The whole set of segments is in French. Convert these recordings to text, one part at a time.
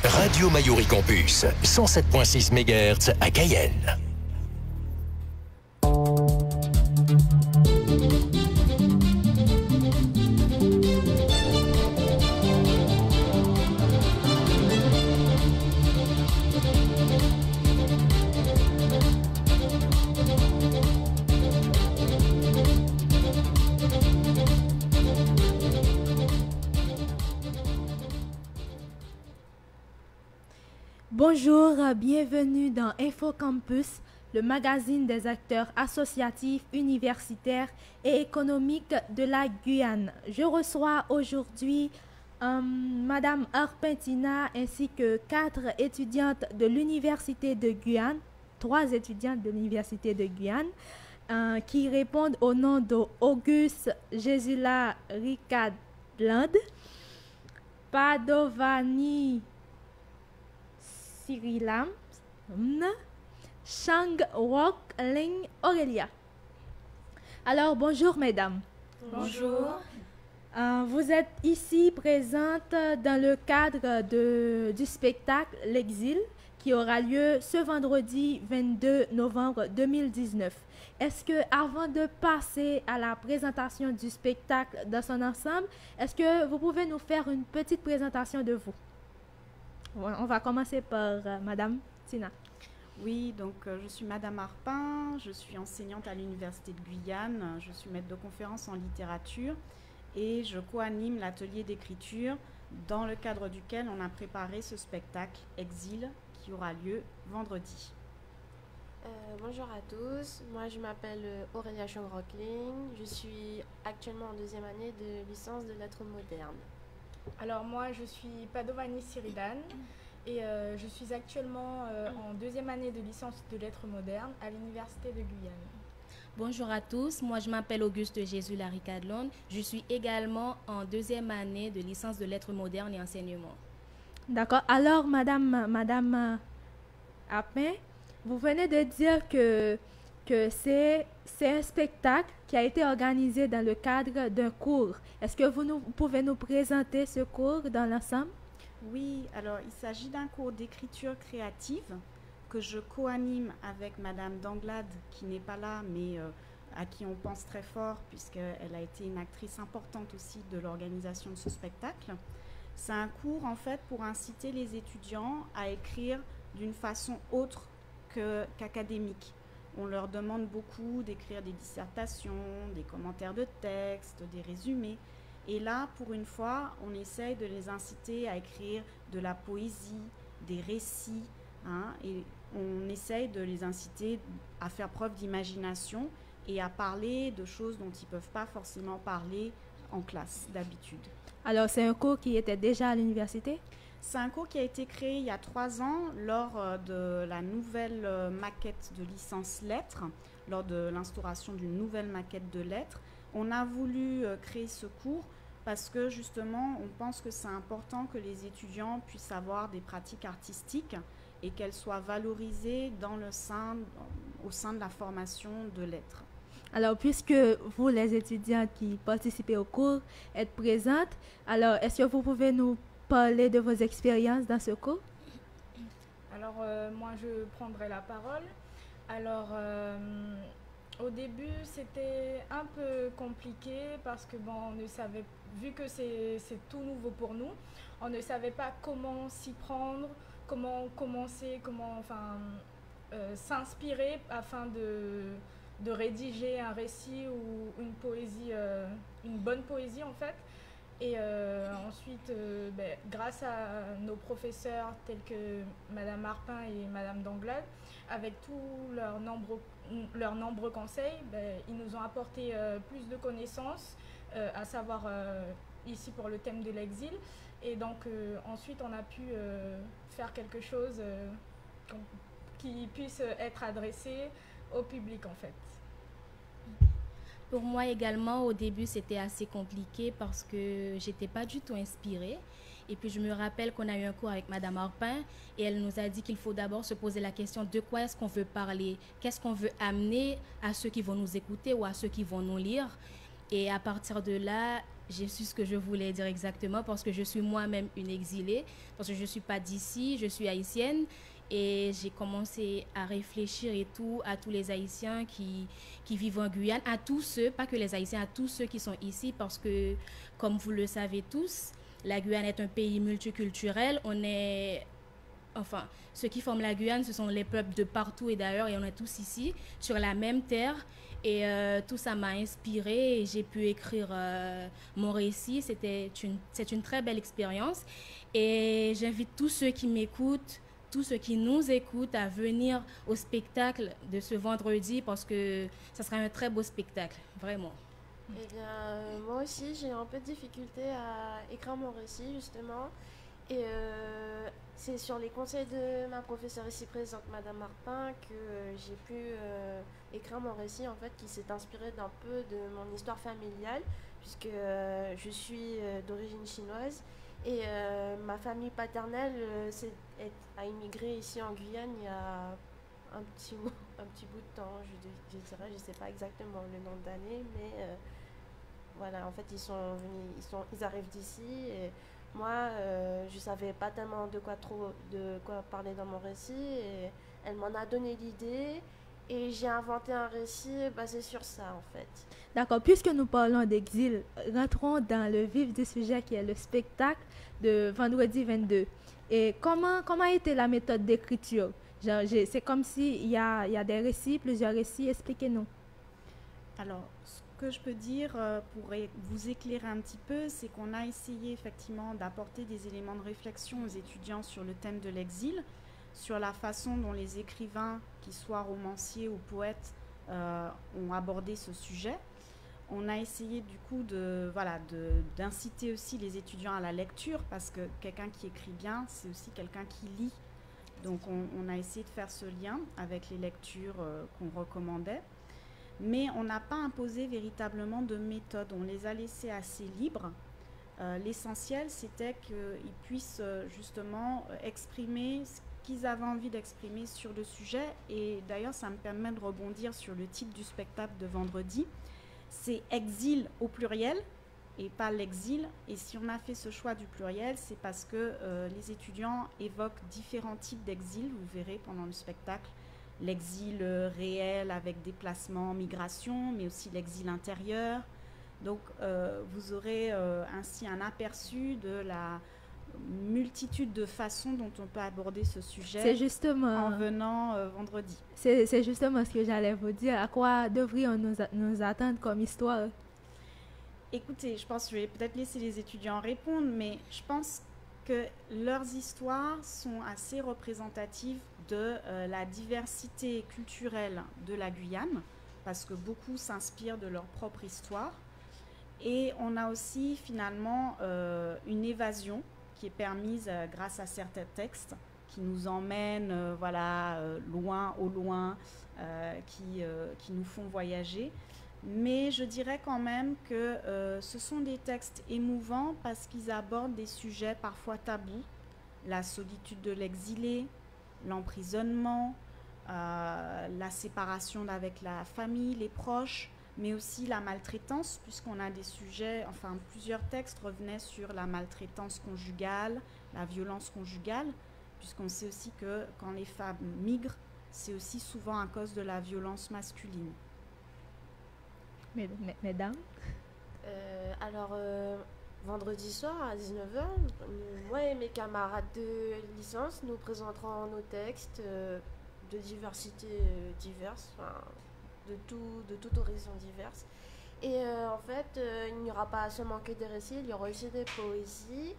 Radio Mayuri Campus, 107.6 MHz à Cayenne. Bonjour, bienvenue dans Info Campus, le magazine des acteurs associatifs, universitaires et économiques de la Guyane. Je reçois aujourd'hui Madame Arpentina ainsi que 4 étudiantes de l'Université de Guyane, 3 étudiantes de l'Université de Guyane, qui répondent au nom d'Auguste Jesula Ricadland, Padovani Sirilam, Shang Wok Ling Aurélia. Alors, bonjour mesdames. Bonjour. Vous êtes ici présentes dans le cadre du spectacle L'Exil qui aura lieu ce vendredi 22 novembre 2019. Est-ce que, avant de passer à la présentation du spectacle dans son ensemble, est-ce que vous pouvez nous faire une petite présentation de vous? On va commencer par Madame Tina. Oui, donc je suis Madame Arpin, je suis enseignante à l'Université de Guyane, je suis maître de conférences en littérature et je co-anime l'atelier d'écriture dans le cadre duquel on a préparé ce spectacle Exil qui aura lieu vendredi. Bonjour à tous, moi je m'appelle Aurélia Changrokling, je suis actuellement en 2e année de licence de lettres modernes. Alors moi je suis Padovani Siridan et je suis actuellement en 2e année de licence de lettres modernes à l'Université de Guyane. Bonjour à tous, moi je m'appelle Auguste Jesula Ricadland, je suis également en 2e année de licence de lettres modernes et enseignement. D'accord, alors Madame Apin, vous venez de dire que c'est un spectacle qui a été organisé dans le cadre d'un cours. Est-ce que vous pouvez nous présenter ce cours dans l'ensemble? Oui, alors il s'agit d'un cours d'écriture créative que je co-anime avec Madame Danglade, qui n'est pas là, mais à qui on pense très fort, puisqu'elle a été une actrice importante aussi de l'organisation de ce spectacle. C'est un cours, en fait, pour inciter les étudiants à écrire d'une façon autre qu'académique. On leur demande beaucoup d'écrire des dissertations, des commentaires de textes, des résumés. Et là, pour une fois, on essaye de les inciter à écrire de la poésie, des récits, et on essaye de les inciter à faire preuve d'imagination et à parler de choses dont ils ne peuvent pas forcément parler en classe d'habitude. Alors, c'est un cours qui était déjà à l'université? C'est un cours qui a été créé il y a 3 ans lors de la nouvelle maquette de licence lettres, lors de l'instauration d'une nouvelle maquette de lettres. On a voulu créer ce cours parce que justement, on pense que c'est important que les étudiants puissent avoir des pratiques artistiques et qu'elles soient valorisées au sein de la formation de lettres. Alors, puisque vous, les étudiants qui participez au cours, êtes présentes, alors est-ce que vous pouvez nous parler de vos expériences dans ce cours? Alors moi je prendrai la parole. Alors au début c'était un peu compliqué parce que on ne savait, vu que c'est tout nouveau pour nous, on ne savait pas comment s'y prendre, comment commencer, s'inspirer afin de rédiger un récit ou une poésie, une bonne poésie en fait. Et ensuite, grâce à nos professeurs tels que Madame Arpin et Madame Danglade, avec tous leurs nombreux conseils, ils nous ont apporté plus de connaissances, à savoir ici pour le thème de l'exil. Et donc ensuite, on a pu faire quelque chose qui puisse être adressé au public en fait. Pour moi également, au début, c'était assez compliqué parce que j'étais pas du tout inspirée. Et puis, je me rappelle qu'on a eu un cours avec Madame Arpin et elle nous a dit qu'il faut d'abord se poser la question de quoi est-ce qu'on veut parler, qu'est-ce qu'on veut amener à ceux qui vont nous écouter ou à ceux qui vont nous lire. Et à partir de là, j'ai su ce que je voulais dire exactement parce que je suis moi-même une exilée, parce que je ne suis pas d'ici, je suis haïtienne. Et j'ai commencé à réfléchir et tout à tous les Haïtiens qui vivent en Guyane, à tous ceux, pas que les Haïtiens, à tous ceux qui sont ici parce que, comme vous le savez tous, la Guyane est un pays multiculturel. Enfin, ceux qui forment la Guyane, ce sont les peuples de partout et d'ailleurs, et on est tous ici, sur la même terre. Et tout ça m'a inspirée et j'ai pu écrire mon récit. C'est une très belle expérience. Et j'invite tous ceux qui m'écoutent, tous ceux qui nous écoutent à venir au spectacle de ce vendredi parce que ça sera un très beau spectacle, vraiment. Eh bien, moi aussi, j'ai un peu de difficulté à écrire mon récit, justement. Et c'est sur les conseils de ma professeure ici présente, Madame Marpin, que j'ai pu écrire mon récit, en fait, qui s'est inspiré d'un peu de mon histoire familiale, puisque je suis d'origine chinoise. Et ma famille paternelle a immigré ici en Guyane il y a un petit bout de temps, je dirais, je ne sais pas exactement le nombre d'années, mais voilà, en fait, ils arrivent d'ici. Et moi, je ne savais pas tellement de quoi parler dans mon récit. Et elle m'en a donné l'idée. Et j'ai inventé un récit basé sur ça, en fait. D'accord, puisque nous parlons d'exil, rentrons dans le vif du sujet qui est le spectacle de vendredi 22. Et comment a été la méthode d'écriture? C'est comme s'il y a des récits, plusieurs récits, expliquez-nous. Alors, ce que je peux dire pour vous éclairer un petit peu, c'est qu'on a essayé effectivement d'apporter des éléments de réflexion aux étudiants sur le thème de l'exil, sur la façon dont les écrivains, qu'ils soient romanciers ou poètes, ont abordé ce sujet. On a essayé du coup d'inciter aussi les étudiants à la lecture parce que quelqu'un qui écrit bien, c'est aussi quelqu'un qui lit. Donc on a essayé de faire ce lien avec les lectures qu'on recommandait. Mais on n'a pas imposé véritablement de méthode. On les a laissés assez libres. L'essentiel, c'était qu'ils puissent justement exprimer ce qu'ils avaient envie d'exprimer sur le sujet. Et d'ailleurs, ça me permet de rebondir sur le titre du spectacle de vendredi. C'est exil au pluriel et pas l'exil. Et si on a fait ce choix du pluriel, c'est parce que les étudiants évoquent différents types d'exil. Vous verrez pendant le spectacle l'exil réel avec déplacement, migration, mais aussi l'exil intérieur. Donc vous aurez ainsi un aperçu de la multitude de façons dont on peut aborder ce sujet en venant vendredi. C'est justement ce que j'allais vous dire. À quoi devrions nous attendre comme histoire? Écoutez, je pense que je vais peut-être laisser les étudiants répondre, mais je pense que leurs histoires sont assez représentatives de la diversité culturelle de la Guyane, parce que beaucoup s'inspirent de leur propre histoire. Et on a aussi finalement une évasion qui est permise grâce à certains textes qui nous emmènent loin au loin, qui nous font voyager. Mais je dirais quand même que ce sont des textes émouvants parce qu'ils abordent des sujets parfois tabous, la solitude de l'exilé, l'emprisonnement, la séparation avec la famille, les proches, mais aussi la maltraitance, puisqu'on a des sujets, enfin plusieurs textes revenaient sur la maltraitance conjugale, la violence conjugale, puisqu'on sait aussi que quand les femmes migrent, c'est aussi souvent à cause de la violence masculine. Mesdames? Vendredi soir à 19h, moi et mes camarades de licence, nous présenterons nos textes de diversité diverses, de tout horizon diverses. Et en fait, il n'y aura pas seulement que des récits, il y aura aussi des poésies.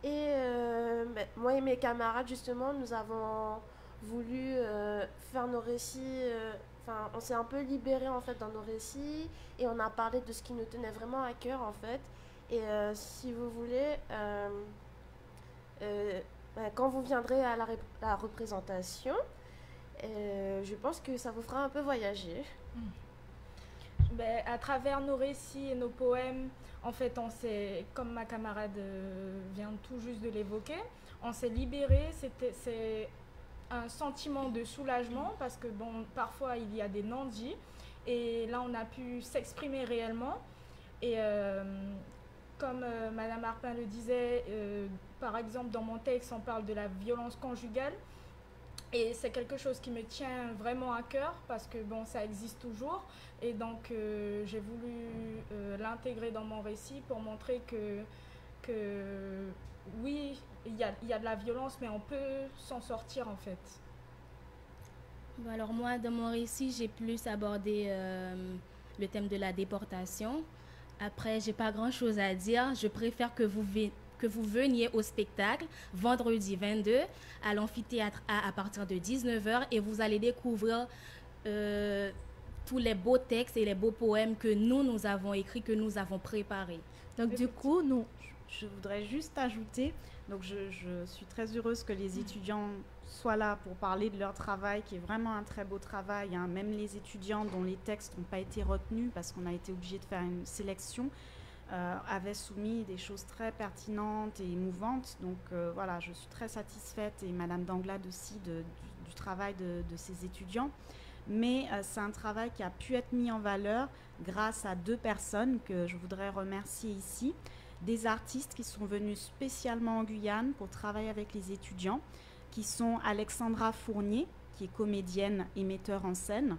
Et moi et mes camarades, justement, nous avons voulu faire nos récits. On s'est un peu libérés en fait dans nos récits et on a parlé de ce qui nous tenait vraiment à cœur en fait. Et si vous voulez, quand vous viendrez à la représentation, je pense que ça vous fera un peu voyager. À travers nos récits et nos poèmes, en fait, comme ma camarade vient tout juste de l'évoquer, on s'est libéré. C'est un sentiment de soulagement parce que parfois il y a des non-dits et là on a pu s'exprimer réellement. Et comme Madame Arpin le disait, par exemple, dans mon texte, on parle de la violence conjugale. Et c'est quelque chose qui me tient vraiment à cœur parce que bon, ça existe toujours. Et donc, j'ai voulu l'intégrer dans mon récit pour montrer que oui, il y a de la violence, mais on peut s'en sortir en fait. Alors moi, dans mon récit, j'ai plus abordé le thème de la déportation. Après, j'ai pas grand-chose à dire. Je préfère que vous veniez au spectacle vendredi 22 à l'amphithéâtre A à partir de 19h et vous allez découvrir tous les beaux textes et les beaux poèmes que nous avons écrits, que nous avons préparés. Donc du coup, je voudrais juste ajouter, donc je suis très heureuse que les étudiants soient là pour parler de leur travail, qui est vraiment un très beau travail, hein. Même les étudiants dont les textes n'ont pas été retenus parce qu'on a été obligé de faire une sélection, avaient soumis des choses très pertinentes et émouvantes. Donc voilà, je suis très satisfaite, et Madame Danglade aussi, du travail de ces étudiants. Mais c'est un travail qui a pu être mis en valeur grâce à 2 personnes que je voudrais remercier ici. Des artistes qui sont venus spécialement en Guyane pour travailler avec les étudiants, qui sont Alexandra Fournier, qui est comédienne et metteur en scène,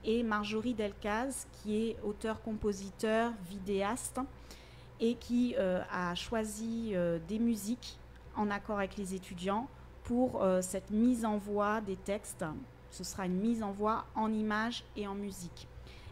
et Marjorie Delcaz, qui est auteur-compositeur, vidéaste, et qui a choisi des musiques en accord avec les étudiants pour cette mise en voix des textes. Ce sera une mise en voix en images et en musique.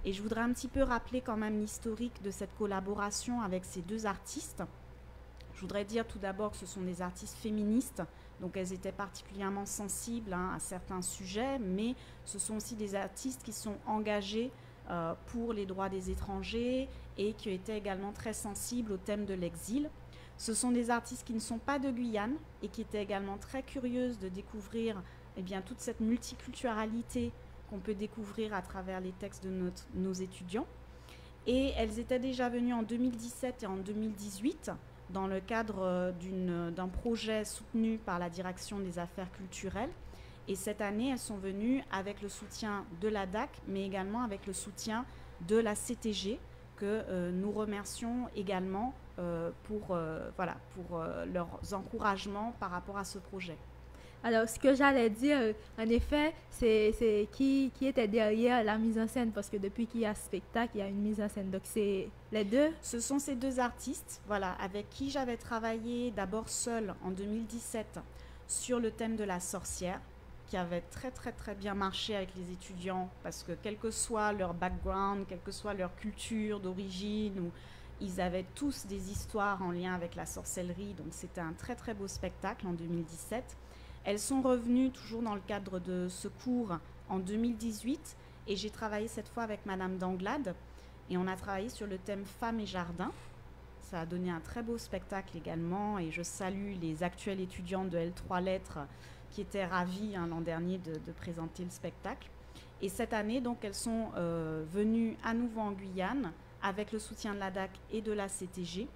Et je voudrais un petit peu rappeler quand même l'historique de cette collaboration avec ces 2 artistes. Je voudrais dire tout d'abord que ce sont des artistes féministes, donc elles étaient particulièrement sensibles à certains sujets, mais ce sont aussi des artistes qui sont engagés pour les droits des étrangers et qui étaient également très sensibles au thème de l'exil. Ce sont des artistes qui ne sont pas de Guyane et qui étaient également très curieuses de découvrir toute cette multiculturalité qu'on peut découvrir à travers les textes de nos étudiants. Et elles étaient déjà venues en 2017 et en 2018 dans le cadre d'un projet soutenu par la Direction des Affaires culturelles. Et cette année, elles sont venues avec le soutien de la DAC, mais également avec le soutien de la CTG, que nous remercions également pour leurs encouragements par rapport à ce projet. Alors, ce que j'allais dire, en effet, c'est qui était derrière la mise en scène, parce que depuis qu'il y a spectacle, il y a une mise en scène. Donc, c'est les 2. Ce sont ces 2 artistes, voilà, avec qui j'avais travaillé d'abord seule en 2017 sur le thème de la sorcière, qui avait très, très, très bien marché avec les étudiants, parce que quel que soit leur background, quelle que soit leur culture d'origine, ils avaient tous des histoires en lien avec la sorcellerie. Donc, c'était un très, très beau spectacle en 2017. Elles sont revenues toujours dans le cadre de ce cours en 2018 et j'ai travaillé cette fois avec Madame Danglade et on a travaillé sur le thème femmes et jardin. Ça a donné un très beau spectacle également et je salue les actuels étudiants de L3 Lettres qui étaient ravis l'an dernier de présenter le spectacle. Et cette année, donc, elles sont venues à nouveau en Guyane avec le soutien de la DAC et de la CTG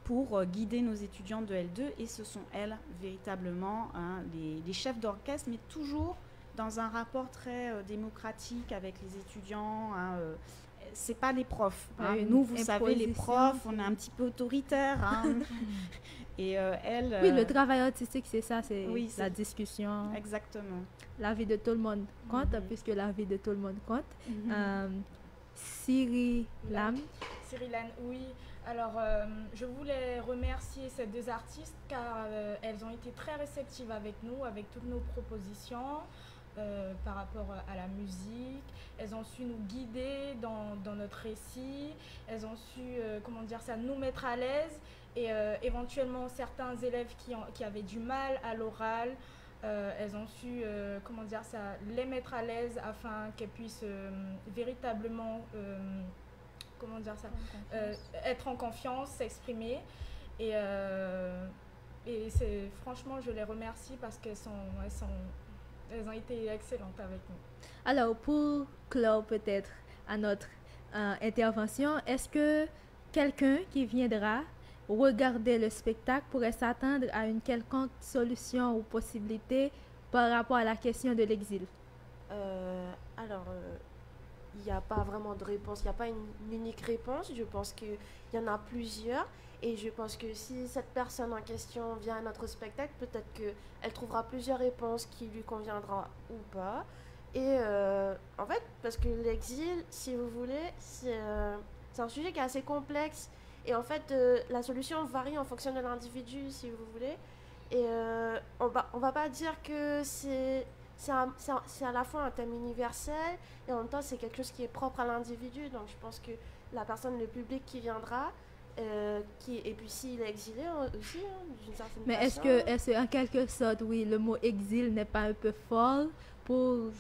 pour guider nos étudiants de L2, et ce sont elles véritablement les chefs d'orchestre, mais toujours dans un rapport très démocratique avec les étudiants. C'est pas les profs. Nous, vous savez, les profs, on est un petit peu autoritaires. Et elles... Oui, le travail artistique, c'est ça, c'est la discussion. Exactement. La vie de tout le monde compte, puisque la vie de tout le monde compte. Cyril Lam. Oui. Alors, je voulais remercier ces 2 artistes car elles ont été très réceptives avec nous, avec toutes nos propositions par rapport à la musique. Elles ont su nous guider dans notre récit. Elles ont su, nous mettre à l'aise. Et éventuellement, certains élèves qui avaient du mal à l'oral, elles ont su, les mettre à l'aise afin qu'elles puissent véritablement... être en confiance, s'exprimer. Et c'est, franchement, je les remercie parce qu'elles ont été excellentes avec nous. Alors, pour clore peut-être à notre intervention, est-ce que quelqu'un qui viendra regarder le spectacle pourrait s'attendre à une quelconque solution ou possibilité par rapport à la question de l'exil? n'y a pas vraiment de réponse, il n'y a pas une unique réponse. Je pense qu'il y en a plusieurs. Et je pense que si cette personne en question vient à notre spectacle, peut-être qu'elle trouvera plusieurs réponses qui lui conviendront ou pas. Et en fait, parce que l'exil, si vous voulez, c'est un sujet qui est assez complexe. Et en fait, la solution varie en fonction de l'individu, si vous voulez. Et on va pas dire que c'est à la fois un thème universel et en même temps c'est quelque chose qui est propre à l'individu. Donc je pense que la personne, le public qui viendra, et puis s'il est exilé aussi, hein, d'une certaine Mais façon. est-ce que, en quelque sorte, oui, le mot exil n'est pas un peu fort pour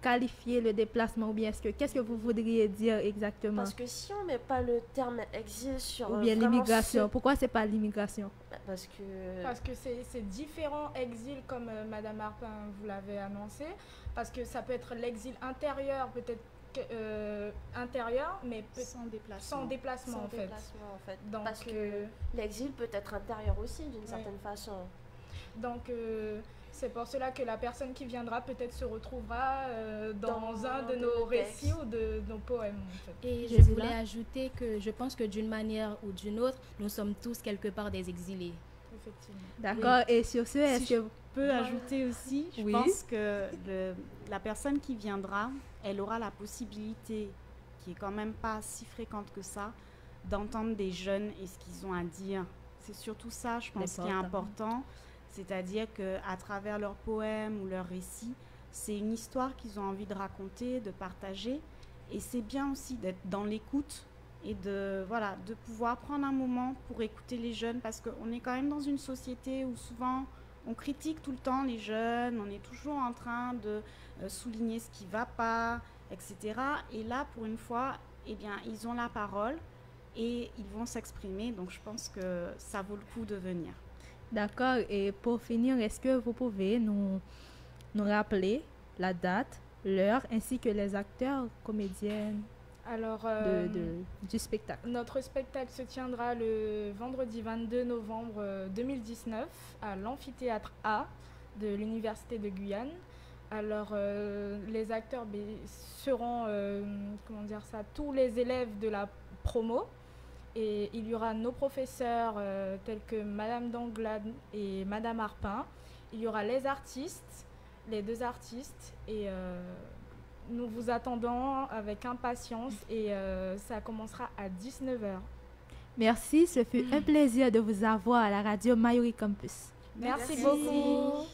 qualifier le déplacement, ou bien qu'est-ce que vous voudriez dire exactement? Parce que si on met pas le terme exil sur... Ou bien l'immigration. Pourquoi c'est pas l'immigration? Parce que c'est différent exil comme Madame Arpin vous l'avez annoncé, parce que ça peut être l'exil intérieur, peut-être intérieur, mais sans déplacement en fait. Donc, parce que l'exil peut être intérieur aussi d'une certaine façon. Donc c'est pour cela que la personne qui viendra peut-être se retrouvera dans un de nos récits ou de nos poèmes en fait. Et je voulais ajouter que je pense que d'une manière ou d'une autre, nous sommes tous quelque part des exilés. Effectivement. D'accord. Et sur ce, est-ce que je peux ajouter aussi, je pense que la personne qui viendra, elle aura la possibilité, qui est quand même pas si fréquente que ça, d'entendre des jeunes et ce qu'ils ont à dire. C'est surtout ça, je pense, qui est important. C'est-à-dire qu'à travers leurs poèmes ou leurs récits, c'est une histoire qu'ils ont envie de raconter, de partager. Et c'est bien aussi d'être dans l'écoute et de pouvoir prendre un moment pour écouter les jeunes, parce qu'on est quand même dans une société où souvent on critique tout le temps les jeunes, on est toujours en train de souligner ce qui ne va pas, etc. Et là, pour une fois, eh bien, ils ont la parole et ils vont s'exprimer. Donc je pense que ça vaut le coup de venir. D'accord. Et pour finir, est-ce que vous pouvez nous rappeler la date, l'heure, ainsi que les acteurs, comédiennes du spectacle? Notre spectacle se tiendra le vendredi 22 novembre 2019 à l'amphithéâtre A de l'Université de Guyane. Alors, les acteurs seront, tous les élèves de la promo. Et il y aura nos professeurs tels que Madame Danglade et Madame Arpin. Il y aura les deux artistes. Et nous vous attendons avec impatience et ça commencera à 19h. Merci, ce fut un plaisir de vous avoir à la radio Mayuri Campus. Merci beaucoup.